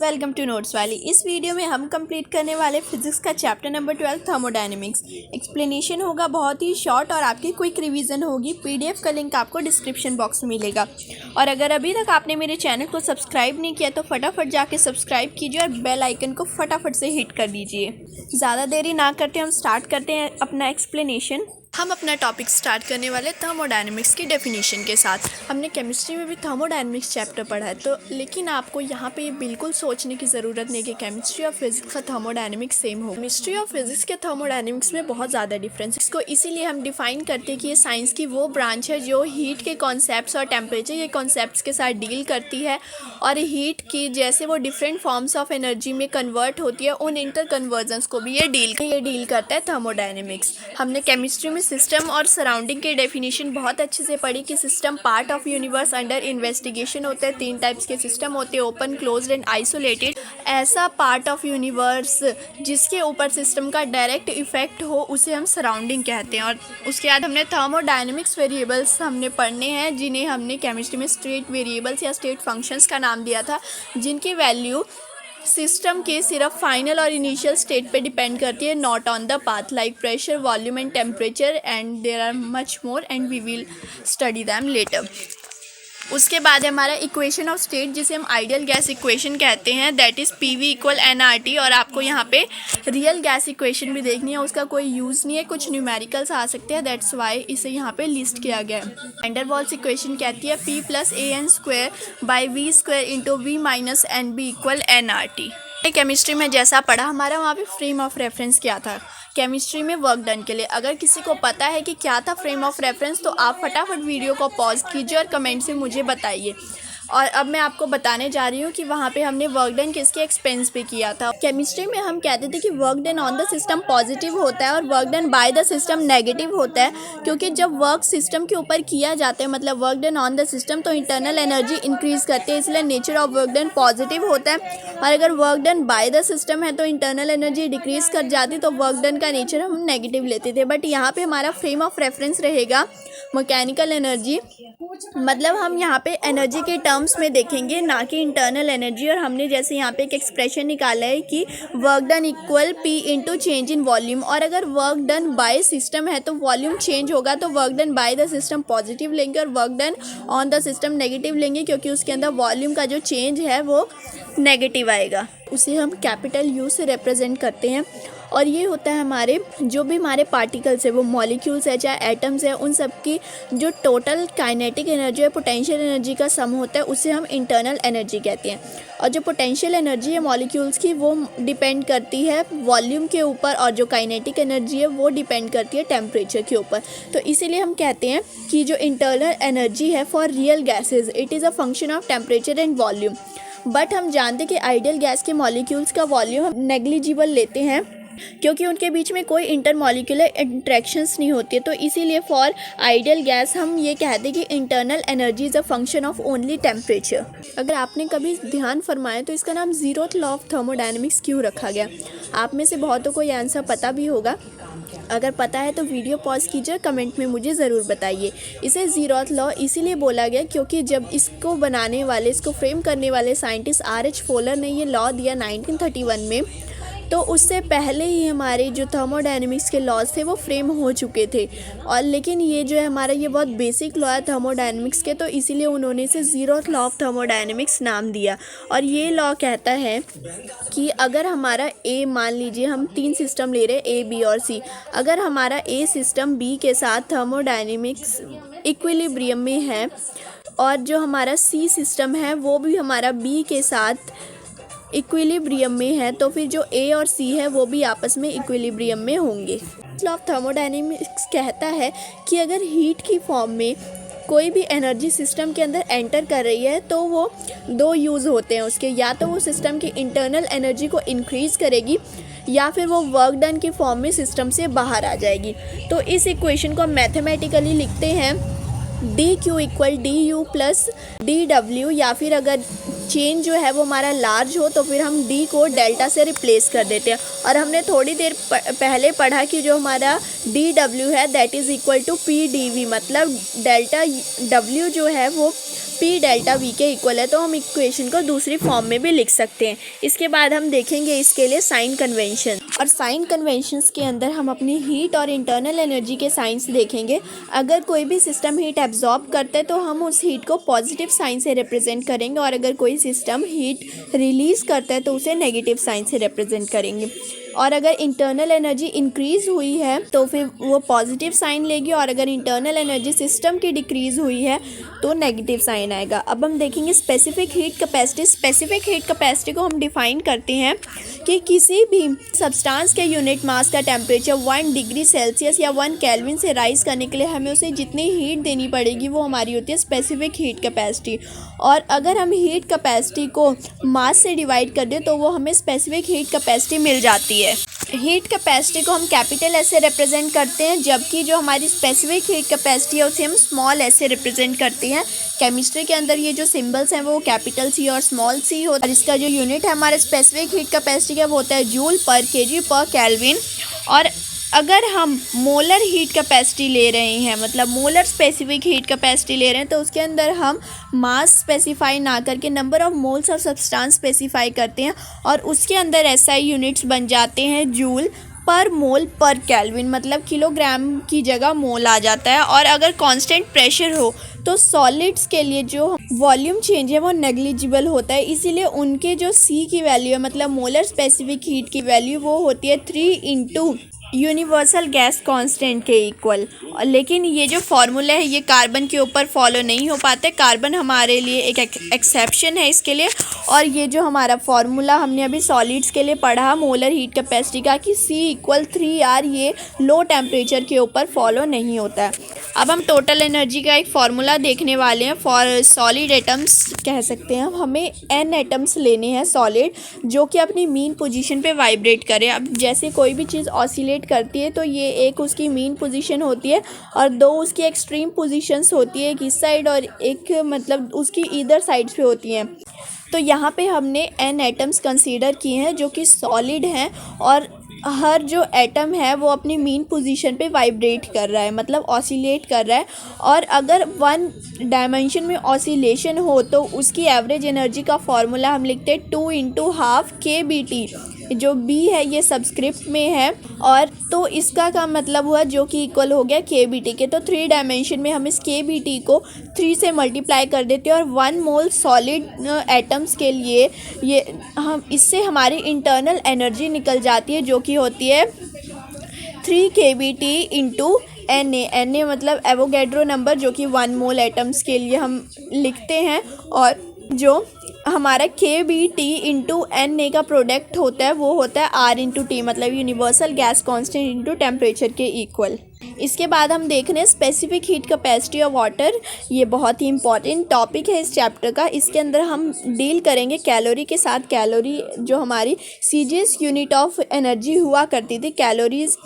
Welcome to Notes Valley. इस video में हम कंप्लीट करने वाले फिजिक्स का चैप्टर नंबर 12 थर्मोडायनेमिक्स। एक्सप्लेनेशन होगा बहुत ही शॉर्ट और आपकी क्विक रिवीजन होगी। पीडीएफ का लिंक आपको डिस्क्रिप्शन बॉक्स में मिलेगा। और अगर अभी तक आपने मेरे चैनल को सब्सक्राइब नहीं किया तो फटाफट जाके सब्सक्राइब कीजिए और बेल आइकन को फटाफट से हिट कर दीजिए। ज़्यादा देरी ना करते हम स्टार्ट करते हैं अपना एक्सप्लेनेशन। हम अपना टॉपिक स्टार्ट करने वाले थर्मोडायनेमिक्स की डेफिनेशन के साथ। हमने केमिस्ट्री में भी थर्मोडायनेमिक्स चैप्टर पढ़ा है तो लेकिन आपको यहाँ पे ये बिल्कुल सोचने की ज़रूरत नहीं कि केमिस्ट्री और फिजिक्स का थर्मोडायनेमिक्स सेम हो। केमिस्ट्री और फिजिक्स के थर्मोडायनेमिक्स में बहुत ज़्यादा डिफरेंस है। इसको इसीलिए हम डिफाइन करते हैं कि ये साइंस की वो ब्रांच है जो हीट के कॉन्सेप्ट्स और टेम्परेचर के कॉन्सेप्ट्स के साथ डील करती है और हीट की जैसे वो डिफरेंट फॉर्म्स ऑफ एनर्जी में कन्वर्ट होती है उन इंटर कन्वर्जन्स को भी ये डील करता है थर्मोडायनेमिक्स। हमने केमिस्ट्री में सिस्टम और सराउंडिंग की डेफिनेशन बहुत अच्छे से पढ़ी कि system part of universe under investigation होते हैं। 3 टाइप्स के सिस्टम होते हैं, ओपन, क्लोज्ड एंड आइसोलेटेड। ऐसा पार्ट ऑफ यूनिवर्स जिसके ऊपर सिस्टम का डायरेक्ट इफेक्ट हो उसे हम सराउंडिंग कहते हैं। और उसके बाद हमने थर्मोडायनेमिक्स वेरिएबल्स हमने पढ़ने हैं जिन्हें हमने केमिस्ट्री में स्टेट वेरिएबल्स या स्टेट फंक्शंस का नाम दिया था, जिनकी वैल्यू सिस्टम के सिर्फ फाइनल और इनिशियल स्टेट पे डिपेंड करती है, not on the path, like pressure, volume and temperature and there are much more and we will study them later. उसके बाद हमारा इक्वेशन ऑफ स्टेट जिसे हम आइडियल गैस इक्वेशन कहते हैं, that is PV equal NRT. और आपको यहाँ पे रियल गैस इक्वेशन भी देखनी है, उसका कोई यूज़ नहीं है, कुछ न्यूमेरिकल्स आ सकते हैं, दैट्स वाई इसे यहाँ पे लिस्ट किया गया है। वैन डर वाल्स इक्वेशन कहती है P + AN² by V² into V minus NB equal NRT. Chemistry में जैसा पढ़ा हमारा वहाँ पे फ्रेम ऑफ रेफरेंस क्या था केमिस्ट्री में वर्क डन के लिए। अगर किसी को पता है कि क्या था फ्रेम ऑफ रेफरेंस तो आप फटाफट वीडियो को पॉज कीजिए और कमेंट से मुझे बताइए। और अब मैं आपको बताने जा रही हूँ कि वहाँ पे हमने वर्क डन किसके एक्सपेंस पे किया था। केमिस्ट्री में हम कहते थे कि work done on the system positive होता है और work done by the system negative होता है, क्योंकि जब वर्क सिस्टम के ऊपर किया जाता है मतलब work done on the system तो इंटरनल एनर्जी इंक्रीज करते हैं, इसलिए nature of work done positive होता है। और अगर work done by the system है तो इंटरनल एनर्जी डिक्रीज कर जाती तो वर्क डन का नेचर हम नेगेटिव लेते थे। बट यहाँ पे हमारा फ्रेम ऑफ रेफरेंस रहेगा मैकेनिकल एनर्जी, मतलब हम यहाँ पे एनर्जी के टर्म्स में देखेंगे ना कि इंटरनल एनर्जी। और हमने जैसे यहाँ पे एक एक्सप्रेशन निकाला है कि work done equal P into change in volume. और अगर वर्क डन बाय सिस्टम है तो वॉल्यूम चेंज होगा तो work done by the system positive लेंगे और work done on the system negative लेंगे, क्योंकि उसके अंदर वॉल्यूम का जो चेंज है वो नेगेटिव आएगा। उसे हम कैपिटल U से रिप्रेजेंट करते हैं। और ये होता है हमारे जो भी हमारे पार्टिकल्स है वो मॉलिक्यूल्स है चाहे एटम्स है, उन सब की जो टोटल काइनेटिक एनर्जी है पोटेंशियल एनर्जी का सम होता है, उसे हम इंटरनल एनर्जी कहते हैं। और जो पोटेंशियल एनर्जी है मॉलिक्यूल्स की वो डिपेंड करती है वॉल्यूम के ऊपर और जो काइनेटिक एनर्जी है वो डिपेंड करती है टेम्परेचर के ऊपर। तो इसीलिए हम कहते हैं कि जो इंटरनल एनर्जी है for real gases it is a function of temperature and volume. But हम जानते हैं कि आइडियल गैस के मॉलिक्यूल्स का वॉल्यूम हम नेग्लिजिबल लेते हैं क्योंकि उनके बीच में कोई इंटरमॉलिक्यूलर इंट्रैक्शंस नहीं होती है। तो इसीलिए फॉर आइडियल गैस हम ये कहते हैं कि internal energy is a function of only temperature. अगर आपने कभी ध्यान फरमाया तो इसका नाम ज़ीरोथ लॉ ऑफ थर्मोडायनेमिक्स क्यों रखा गया। आप में से बहुतों को ये आंसर पता भी होगा, अगर पता है तो वीडियो पॉज कीजिए, कमेंट में मुझे ज़रूर बताइए। इसे ज़ीरोथ लॉ इसीलिए बोला गया क्योंकि जब इसको बनाने वाले इसको फ्रेम करने वाले साइंटिस्ट R.H. फोलर ने ये लॉ दिया 1931 में, तो उससे पहले ही हमारे जो थर्मोडायनेमिक्स के लॉज थे वो फ्रेम हो चुके थे। और लेकिन ये जो है हमारा ये बहुत बेसिक लॉ है थर्मोडायनेमिक्स के, तो इसीलिए उन्होंने इसे ज़ीरोथ लॉ ऑफ थर्मोडायनेमिक्स नाम दिया। और ये लॉ कहता है कि अगर हमारा A, मान लीजिए हम 3 सिस्टम ले रहे हैं A, B और C, अगर हमारा A सिस्टम B के साथ थर्मोडायनेमिक्स इक्विलिब्रियम में है और जो हमारा C सिस्टम है वो भी हमारा B के साथ इक्विलिब्रियम में है, तो फिर जो A और C है वो भी आपस में इक्विलिब्रियम में होंगे। लॉ ऑफ थर्मोडायनेमिक्स कहता है कि अगर हीट की फॉर्म में कोई भी एनर्जी सिस्टम के अंदर एंटर कर रही है तो वो 2 यूज़ होते हैं उसके, या तो वो सिस्टम की इंटरनल एनर्जी को इंक्रीज़ करेगी या फिर वो वर्क डन की फॉर्म में सिस्टम से बाहर आ जाएगी। तो इस इक्वेशन को मैथमेटिकली लिखते हैं dq equal du plus dw, या फिर अगर चेंज जो है वो हमारा लार्ज हो तो फिर हम d को डेल्टा से रिप्लेस कर देते हैं। और हमने थोड़ी देर पहले पढ़ा कि जो हमारा dw है that is equal to p dv, मतलब डेल्टा w जो है वो P डेल्टा V के इक्वल है, तो हम इक्वेशन को दूसरी फॉर्म में भी लिख सकते हैं। इसके बाद हम देखेंगे इसके लिए साइन कन्वेंशन, और साइन कन्वेंशंस के अंदर हम अपनी हीट और इंटरनल एनर्जी के साइंस देखेंगे। अगर कोई भी सिस्टम हीट एब्जॉर्ब करता है तो हम उस हीट को पॉजिटिव साइन से रिप्रेजेंट करेंगे, और अगर कोई सिस्टम हीट रिलीज़ करता है तो उसे नेगेटिव साइन से रिप्रेजेंट करेंगे। और अगर इंटरनल एनर्जी इंक्रीज़ हुई है तो फिर वो पॉजिटिव साइन लेगी, और अगर इंटरनल एनर्जी सिस्टम की डिक्रीज़ हुई है तो नेगेटिव साइन आएगा। अब हम देखेंगे specific heat capacity. Specific heat capacity को हम डिफ़ाइन करते हैं कि किसी भी सब्सटेंस के यूनिट मास का टेम्परेचर 1 डिग्री सेल्सियस या 1 केल्विन से राइज़ करने के लिए हमें उसे जितनी हीट देनी पड़ेगी वो हमारी होती है स्पेसिफिक हीट कैपेसिटी। और अगर हम हीट कैपेसिटी को मास से डिवाइड कर दें तो वो हमें स्पेसिफिक हीट कैपेसिटी मिल जाती है। हीट कैपेसिटी को हम कैपिटल एस से रिप्रेजेंट करते हैं, जबकि जो हमारी स्पेसिफिक हीट कैपेसिटी है उसे हम स्मॉल एस से रिप्रेजेंट करते हैं। केमिस्ट्री के अंदर ये जो सिंबल्स हैं वो कैपिटल सी और स्मॉल सी होता है, और इसका जो यूनिट है हमारे स्पेसिफिक हीट कैपेसिटी का वो होता है जूल पर केजी पर केल्विन। और अगर हम मोलर हीट कैपेसिटी ले रहे हैं, मतलब मोलर स्पेसिफिक हीट कैपेसिटी ले रहे हैं, तो उसके अंदर हम मास स्पेसिफाई ना करके number of moles of substance specify करते हैं, और उसके अंदर एसआई यूनिट्स बन जाते हैं जूल पर मोल पर केल्विन, मतलब किलोग्राम की जगह मोल आ जाता है। और अगर कांस्टेंट प्रेशर हो तो सॉलिड्स के लिए जो वॉल्यूम चेंज है वो नेग्लिजिबल होता है, इसीलिए उनके जो सी की वैल्यू है, मतलब मोलर स्पेसिफिक हीट की वैल्यू, वो होती है 3 इंटू यूनिवर्सल गैस कांस्टेंट के इक्वल। लेकिन ये जो फार्मूला है ये कार्बन के ऊपर फॉलो नहीं हो पाते, कार्बन हमारे लिए एक एक्सेप्शन है इसके लिए। और ये जो हमारा फार्मूला हमने अभी सॉलिड्स के लिए पढ़ा मोलर हीट कैपेसिटी का कि C = 3R, ये लो टेम्परेचर के ऊपर फॉलो नहीं होता है। अब हम टोटल एनर्जी का एक फार्मूला देखने वाले हैं फॉर सॉलिड एटम्स, कह सकते हैं हमें n एटम्स लेने हैं सॉलिड जो कि अपनी मीन पोजीशन पे वाइब्रेट करें। अब जैसे कोई भी चीज़ ऑसिलेट करती है तो ये एक उसकी मीन पोजीशन होती है और दो उसकी एक्सट्रीम पोजीशंस होती है, एक इस साइड और एक मतलब उसकी ईदर साइड्स पे होती हैं। तो यहाँ पे हमने n एटम्स कंसीडर किए हैं जो कि सॉलिड हैं, और हर जो एटम है वो अपनी मीन पोजीशन पे वाइब्रेट कर रहा है, मतलब ऑसिलेट कर रहा है। और अगर 1 डायमेंशन में ऑसिलेशन हो तो उसकी एवरेज एनर्जी का फॉर्मूला हम लिखते हैं 2 × ½ kBT, जो B है ये सबस्क्रिप्ट में है, और तो इसका का मतलब हुआ जो कि इक्वल हो गया kBT के। तो 3 डायमेंशन में हम इस kBT को 3 से मल्टीप्लाई कर देते हैं, और 1 मोल सॉलिड एटम्स के लिए ये हम इससे हमारी इंटरनल एनर्जी निकल जाती है जो कि होती है 3 kBT × Na मतलब एवोगैड्रो नंबर, जो कि 1 मोल एटम्स के लिए हम लिखते हैं। और जो हमारा kBT × Na का प्रोडक्ट होता है वो होता है R × T, मतलब universal gas constant into temperature के इक्वल। इसके बाद हम देख रहे हैं specific heat capacity of water. ये बहुत ही इंपॉर्टेंट टॉपिक है इस चैप्टर का। इसके अंदर हम डील करेंगे कैलोरी के साथ। कैलोरी जो हमारी सीजीएस यूनिट ऑफ एनर्जी हुआ करती थी, कैलोरीज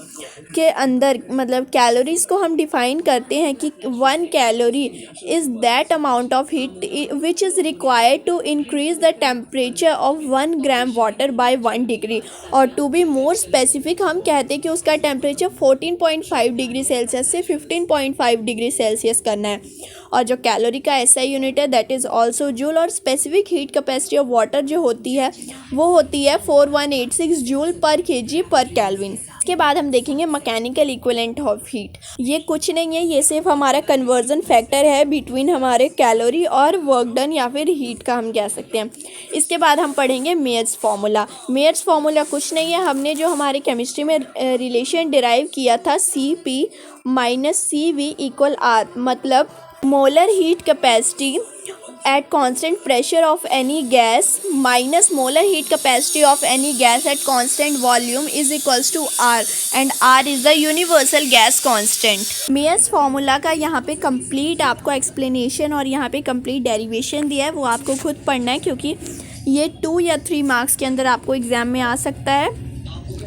के अंदर मतलब कैलोरीज को हम डिफाइन करते हैं कि 1 calorie is that amount of heat which is required to increase the temperature of 1 gram water by 1 degree. और टू बी मोर स्पेसिफिक हम कहते हैं कि उसका टेम्परेचर 14.5 डिग्री सेल्सियस से 15.5 डिग्री सेल्सियस करना है। और जो कैलोरी का एसआई यूनिट है दैट इज़ आल्सो जूल। और specific heat capacity of water जो होती है वो होती है 4186 जूल पर केजी पर केल्विन। इसके बाद हम देखेंगे मैकेनिकल इक्विवेलेंट ऑफ हीट। ये कुछ नहीं है, ये सिर्फ हमारा कन्वर्जन फैक्टर है बिटवीन हमारे कैलोरी और वर्क डन या फिर हीट का हम कह सकते हैं। इसके बाद हम पढ़ेंगे मेयर्स फार्मूला। मेयर्स फार्मूला कुछ नहीं है, हमने जो हमारे केमिस्ट्री में रिलेशन डिराइव किया था Cp - Cv = R, मतलब molar heat capacity at constant pressure of any gas minus molar heat capacity of any gas at constant volume is equals to R, and R is the universal gas constant. Mayer's formula का यहाँ पे complete आपको explanation और यहाँ पे complete derivation दिया है, वो आपको खुद पढ़ना है क्योंकि ये 2 या 3 मार्क्स के अंदर आपको एग्ज़ाम में आ सकता है।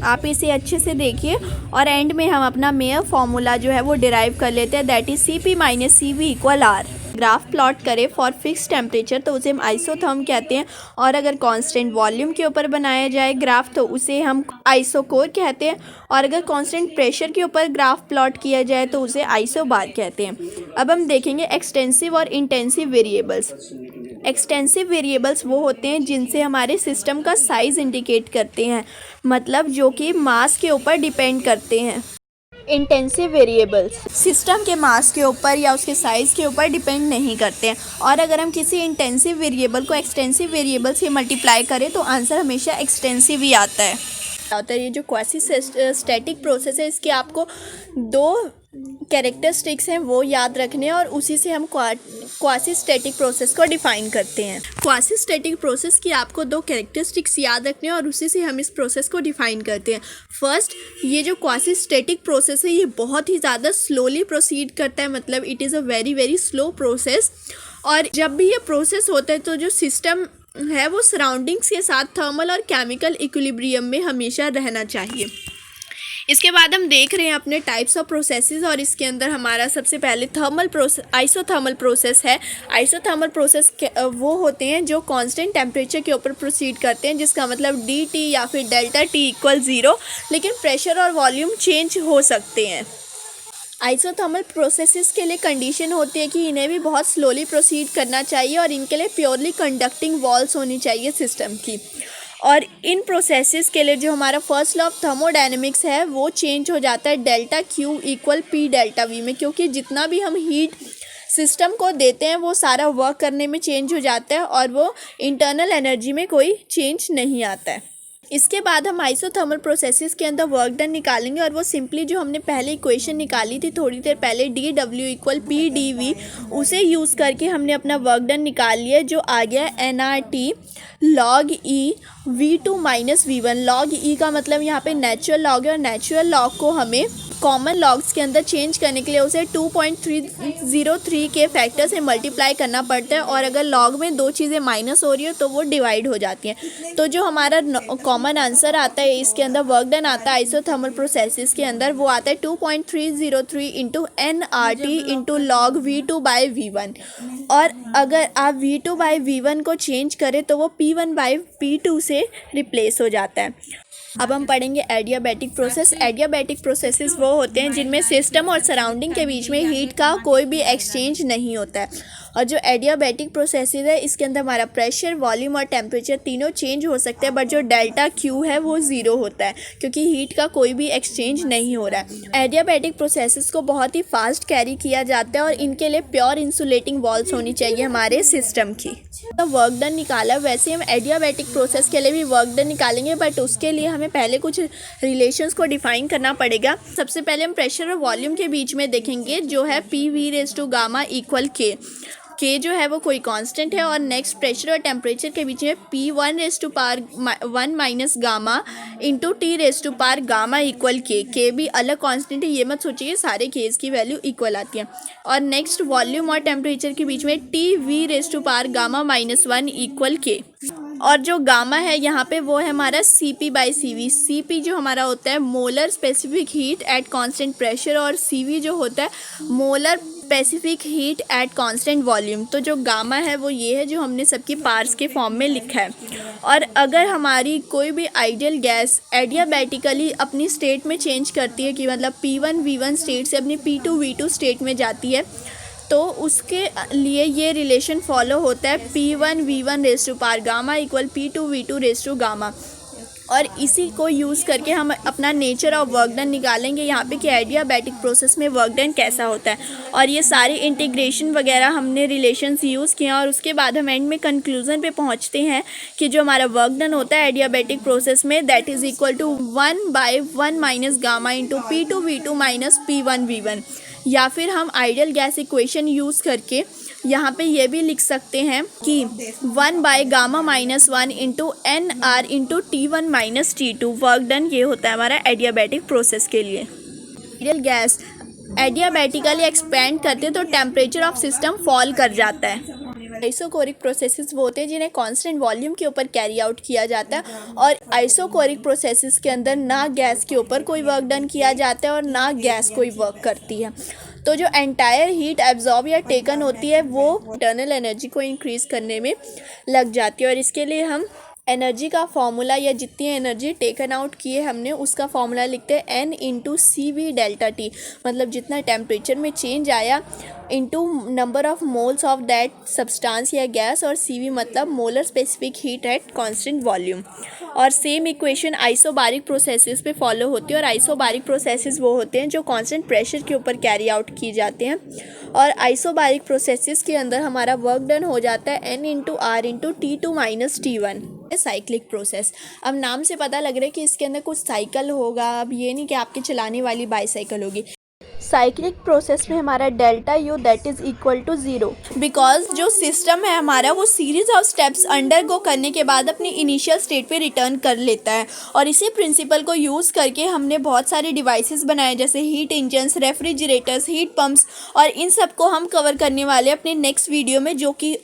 आप इसे अच्छे से देखिए और एंड में हम अपना मेयर फार्मूला जो है वो डिराइव कर लेते हैं, that is Cp - Cv = R। Graph plot करें फॉर फिक्स टेम्परेचर तो उसे हम आइसोथर्म कहते हैं, और अगर कांस्टेंट वॉल्यूम के ऊपर बनाया जाए ग्राफ तो उसे हम आइसोकोर कहते हैं, और अगर कांस्टेंट प्रेशर के ऊपर ग्राफ प्लॉट किया जाए तो उसे आइसोबार कहते हैं। अब हम देखेंगे एक्सटेंसिव और इंटेंसिव वेरिएबल्स। एक्सटेंसिव वेरिएबल्स वो होते हैं जिनसे हमारे सिस्टम का साइज़ इंडिकेट करते हैं, मतलब जो कि मास के ऊपर डिपेंड करते हैं। इंटेंसिव वेरिएबल्स सिस्टम के मास के ऊपर या उसके साइज़ के ऊपर डिपेंड नहीं करते हैं, और अगर हम किसी इंटेंसिव वेरिएबल को एक्सटेंसिव वेरिएबल से मल्टीप्लाई करें तो आंसर हमेशा एक्सटेंसिव ही आता है। ये जो क्वासी स्टैटिक प्रोसेस है इसके आपको दो कैरेक्टरिस्टिक्स हैं वो याद रखने, और उसी से हम क्वासी स्टैटिक प्रोसेस को डिफाइन करते हैं। क्वासी स्टैटिक प्रोसेस की आपको दो कैरेक्टरिस्टिक्स याद रखने और उसी से हम इस प्रोसेस को डिफाइन करते हैं। फर्स्ट, ये जो क्वासी स्टैटिक प्रोसेस है ये बहुत ही ज़्यादा स्लोली प्रोसीड करता है, मतलब it is a very very slow process. और जब भी ये प्रोसेस होता है तो जो सिस्टम है वो सराउंडिंग्स के साथ थर्मल और केमिकल इक्विलिब्रियम में हमेशा रहना चाहिए। इसके बाद हम देख रहे हैं अपने टाइप्स ऑफ प्रोसेसेस, और इसके अंदर हमारा सबसे पहले थर्मल प्रोसेस आइसोथर्मल प्रोसेस है। आइसोथर्मल प्रोसेस वो होते हैं जो कांस्टेंट टेम्परेचर के ऊपर प्रोसीड करते हैं, जिसका मतलब dt या फिर डेल्टा T इक्वल 0, लेकिन प्रेशर और वॉल्यूम चेंज हो सकते हैं। आइसोथर्मल प्रोसेसेस के लिए कंडीशन होती है कि इन्हें भी बहुत स्लोली प्रोसीड करना चाहिए और इनके लिए प्योरली कंडक्टिंग वॉल्स होनी चाहिए सिस्टम की। और इन प्रोसेसेस के लिए जो हमारा फर्स्ट लॉ ऑफ थर्मोडायनेमिक्स है वो चेंज हो जाता है delta Q equal P delta V में, क्योंकि जितना भी हम हीट सिस्टम को देते हैं वो सारा वर्क करने में चेंज हो जाता है और वो इंटरनल एनर्जी में कोई चेंज नहीं आता है। इसके बाद हम आइसोथर्मल प्रोसेसेस के अंदर वर्क डन निकालेंगे, और वो सिंपली जो हमने पहले इक्वेशन निकाली थी थोड़ी देर पहले dW इक्वल PdV, उसे यूज़ करके हमने अपना वर्क डन निकाल लिया, जो आ गया nRT log E V2 minus V1। log E का मतलब यहाँ पे नेचुरल लॉग है, और नेचुरल लॉग को हमें कॉमन लॉग्स के अंदर चेंज करने के लिए उसे 2.303 के फैक्टर से मल्टीप्लाई करना पड़ता है, और अगर लॉग में दो चीज़ें माइनस हो रही हो तो वो डिवाइड हो जाती हैं। तो जो हमारा कॉमन आंसर आता है इसके अंदर वर्क डन आता है आइसोथर्मल प्रोसेसेस के अंदर, वो आता है 2.303 into nRT into log V2 by V1। और अगर आप V2 बाई V1 को चेंज करें तो वो P1 बाई P2 से रिप्लेस हो जाता है। अब हम पढ़ेंगे एडियाबैटिक प्रोसेस। एडियाबैटिक प्रोसेसेस वो होते हैं जिनमें सिस्टम और सराउंडिंग के बीच में हीट का कोई भी एक्सचेंज नहीं होता है। और जो एडियाबैटिक प्रोसेसेस है इसके अंदर हमारा प्रेशर, वॉल्यूम और टेम्परेचर तीनों चेंज हो सकते हैं, बट जो डेल्टा Q है वो 0 होता है क्योंकि हीट का कोई भी एक्सचेंज नहीं हो रहा है। एडियाबैटिक प्रोसेसेस को बहुत ही फास्ट कैरी किया जाता है और इनके लिए प्योर इंसुलेटिंग वॉल्स होनी चाहिए हमारे सिस्टम की। तो वर्क डन निकाला, वैसे हम एडियाबैटिक प्रोसेस के लिए भी वर्क डन निकालेंगे, बट उसके लिए हमें पहले कुछ रिलेशंस को डिफाइन करना पड़ेगा। सबसे पहले हम प्रेशर और वॉल्यूम के बीच में देखेंगे जो है PV raise to gamma equal K जो है वो कोई कांस्टेंट है, और नेक्स्ट प्रेशर और टेम्परेचर के बीच में P1 raise to power 1 minus gamma into T raise to power gamma equal K भी अलग कांस्टेंट है, ये मत सोचिए सारे केस की वैल्यू इक्वल आती है। और नेक्स्ट वॉल्यूम और टेम्परेचर के बीच में TV raise to power gamma -1 equal K। और जो गामा है यहाँ पे वो है हमारा CP बाई CV। CP जो हमारा होता है molar specific heat at constant pressure, और CV जो होता है molar specific heat at constant volume. तो जो गामा है वो ये है जो हमने सबकी पार्ट्स के फॉर्म में लिखा है। और अगर हमारी कोई भी आइडियल गैस एडियाबैटिकली अपनी स्टेट में चेंज करती है कि मतलब P1 V1 स्टेट से अपनी P2 V2 स्टेट में जाती है, तो उसके लिए ये रिलेशन फॉलो होता है P1 V1 raise to power gamma equal P2 V2 raise to gamma. और इसी को यूज़ करके हम अपना नेचर ऑफ वर्क डन निकालेंगे यहाँ पे कि एडियाबैटिक प्रोसेस में वर्क डन कैसा होता है। और ये सारे इंटीग्रेशन वगैरह हमने रिलेशंस यूज़ किए हैं, और उसके बाद हम एंड में कंक्लूजन पे पहुँचते हैं कि जो हमारा वर्क डन होता है एडियाबैटिक प्रोसेस में that is equal to 1/1 minus gamma into P2 V2 minus P1 V1। या फिर हम आइडियल गैस इक्वेशन यूज़ करके यहाँ पे ये भी लिख सकते हैं कि 1/γ-1 into NR into T1 minus T2। Work done ये होता है हमारा एडियाबैटिक प्रोसेस के लिए। आइडियल गैस एडियाबैटिकली एक्सपेंड करते हैं तो टेम्परेचर ऑफ सिस्टम फॉल कर जाता है। आइसोकोरिक प्रोसेसेस वो होते हैं जिन्हें कांस्टेंट वॉल्यूम के ऊपर कैरी आउट किया जाता है, और आइसोकोरिक प्रोसेसेस के अंदर ना गैस के ऊपर कोई वर्क डन किया जाता है और ना गैस कोई वर्क करती है। तो जो एंटायर हीट एब्जॉर्ब या टेकन होती है वो इंटरनल एनर्जी को इंक्रीज़ करने में लग जाती है। और इसके लिए हम एनर्जी का फॉर्मूला या जितनी एनर्जी टेकन आउट किए हमने उसका फॉर्मूला लिखते हैं n into C we delta T, मतलब जितना टेम्परेचर में चेंज आया into number of moles of that substance या गैस, और सी वी मतलब molar specific heat at constant volume. और सेम इक्वेशन आइसोबारिक प्रोसेसेस पे फॉलो होती है। और आइसोबारिक प्रोसेसेस वो होते हैं जो कांस्टेंट प्रेशर के ऊपर कैरी आउट किए जाते हैं। और आइसोबारिक प्रोसेसेस के अंदर हमारा वर्क डन हो जाता है n into R into T2 minus T1। Cyclic process, अब नाम से पता लग रहा है कि इसके अंदर कुछ साइकिल होगा। अब ये नहीं कि आपके चलाने वाली बाईसाइकिल होगी। साइक्लिक प्रोसेस में हमारा delta U that is equal to 0, because जो सिस्टम है हमारा वो सीरीज ऑफ स्टेप्स अंडरगो करने के बाद अपनी इनिशियल स्टेट पे रिटर्न कर लेता है। और इसी प्रिंसिपल को यूज़ करके हमने बहुत सारे डिवाइसेस बनाए, जैसे heat engines, refrigerators, heat pumps, और इन सब को हम कवर करने वाले अपने नेक्स्ट वीडियो में, जो कि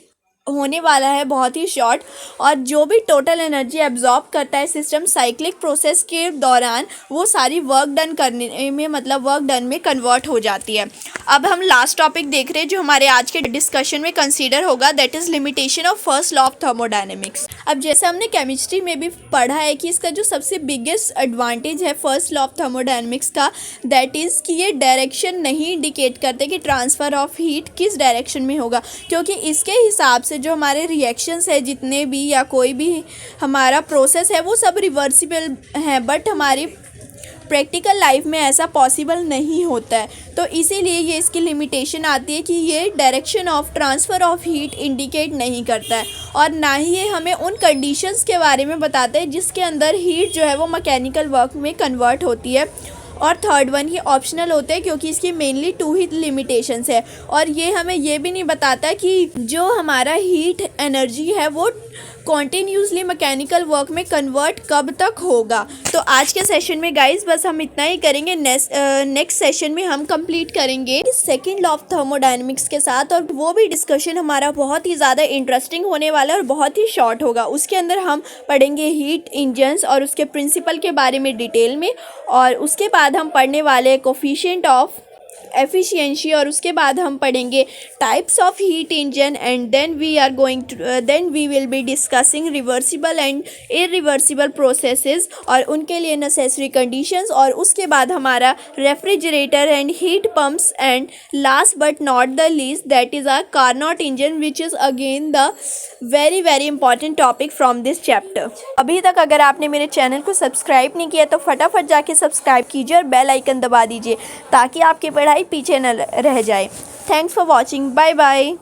होने वाला है बहुत ही शॉर्ट। और जो भी टोटल एनर्जी एब्जॉर्ब करता है सिस्टम साइक्लिक प्रोसेस के दौरान, वो सारी वर्क डन करने में मतलब वर्क डन में कन्वर्ट हो जाती है। अब हम लास्ट टॉपिक देख रहे हैं जो हमारे आज के डिस्कशन में कंसीडर होगा, that is limitation of first law of thermodynamics. अब जैसे हमने केमिस्ट्री में भी पढ़ा है कि इसका जो सबसे बिगेस्ट एडवांटेज है फर्स्ट लॉ ऑफ थर्मोडायनेमिक्स का, दैट इज़ कि ये डायरेक्शन नहीं इंडिकेट करते कि ट्रांसफ़र ऑफ हीट किस डायरेक्शन में होगा, क्योंकि इसके हिसाब से जो हमारे रिएक्शंस है जितने भी या कोई भी हमारा प्रोसेस है वो सब रिवर्सिबल हैं। बट हमारी प्रैक्टिकल लाइफ में ऐसा पॉसिबल नहीं होता है, तो इसीलिए ये इसकी लिमिटेशन आती है कि ये direction of transfer of heat indicate नहीं करता है, और ना ही ये हमें उन कंडीशंस के बारे में बताता है जिसके अंदर हीट जो है वो मैकेनिकल वर्क में कन्वर्ट होती है। और थर्ड वन ही ऑप्शनल होता है, क्योंकि इसकी मेनली 2 ही लिमिटेशंस है। और ये हमें ये भी नहीं बताता कि जो हमारा हीट एनर्जी है वो कॉन्टीन्यूसली मैकेनिकल वर्क में कन्वर्ट कब तक होगा। तो आज के सेशन में गाइस बस हम इतना ही करेंगे। नेक्स्ट सेशन में हम कंप्लीट करेंगे सेकंड लॉ ऑफ थर्मोडायनेमिक्स के साथ, और वो भी डिस्कशन हमारा बहुत ही ज़्यादा इंटरेस्टिंग होने वाला है और बहुत ही शॉर्ट होगा। उसके अंदर हम पढ़ेंगे हीट इंजन्स और उसके प्रिंसिपल के बारे में डिटेल में, और उसके बाद हम पढ़ने वाले कोफिशिएंट ऑफ एफिशिएंसी, और उसके बाद हम पढ़ेंगे types of heat engine, and then we will be discussing reversible and irreversible processes और उनके लिए नेसेसरी कंडीशंस, और उसके बाद हमारा refrigerator and heat pumps, and last but not the least that is our Carnot engine, which is again the very very important topic from this chapter. अभी तक अगर आपने मेरे चैनल को सब्सक्राइब नहीं किया तो फटाफट जाके सब्सक्राइब कीजिए और बेल आइकन दबा दीजिए ताकि आपकी पढ़ाई पीछे न रह जाए। Thanks for watching, bye bye.